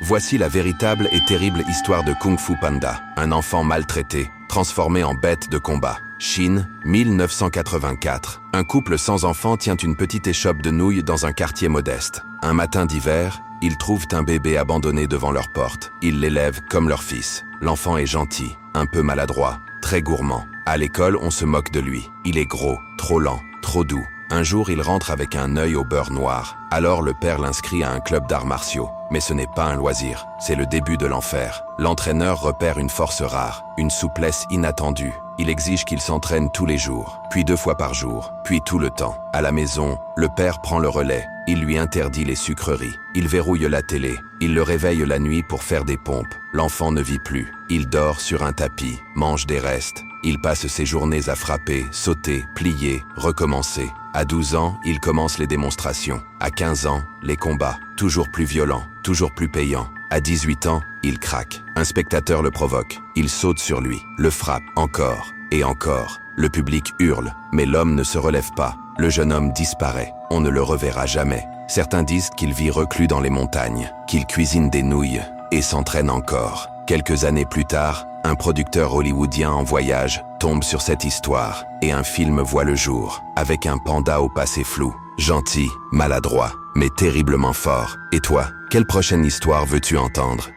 Voici la véritable et terrible histoire de Kung Fu Panda, un enfant maltraité, transformé en bête de combat. Chine, 1984. Un couple sans enfant tient une petite échoppe de nouilles dans un quartier modeste. Un matin d'hiver, ils trouvent un bébé abandonné devant leur porte. Ils l'élèvent comme leur fils. L'enfant est gentil, un peu maladroit, très gourmand. À l'école, on se moque de lui. Il est gros, trop lent, trop doux. Un jour, il rentre avec un œil au beurre noir. Alors le père l'inscrit à un club d'arts martiaux. Mais ce n'est pas un loisir, c'est le début de l'enfer. L'entraîneur repère une force rare, une souplesse inattendue. Il exige qu'il s'entraîne tous les jours, puis 2 fois par jour, puis tout le temps. À la maison, le père prend le relais. Il lui interdit les sucreries. Il verrouille la télé. Il le réveille la nuit pour faire des pompes. L'enfant ne vit plus. Il dort sur un tapis, mange des restes. Il passe ses journées à frapper, sauter, plier, recommencer. À 12 ans, il commence les démonstrations. À 15 ans, les combats. Toujours plus violents, toujours plus payants. À 18 ans, il craque. Un spectateur le provoque. Il saute sur lui, le frappe, encore et encore. Le public hurle, mais l'homme ne se relève pas. Le jeune homme disparaît. On ne le reverra jamais. Certains disent qu'il vit reclus dans les montagnes, qu'il cuisine des nouilles et s'entraîne encore. Quelques années plus tard, un producteur hollywoodien en voyage tombe sur cette histoire et un film voit le jour, avec un panda au passé flou, gentil, maladroit, mais terriblement fort. Et toi, quelle prochaine histoire veux-tu entendre ?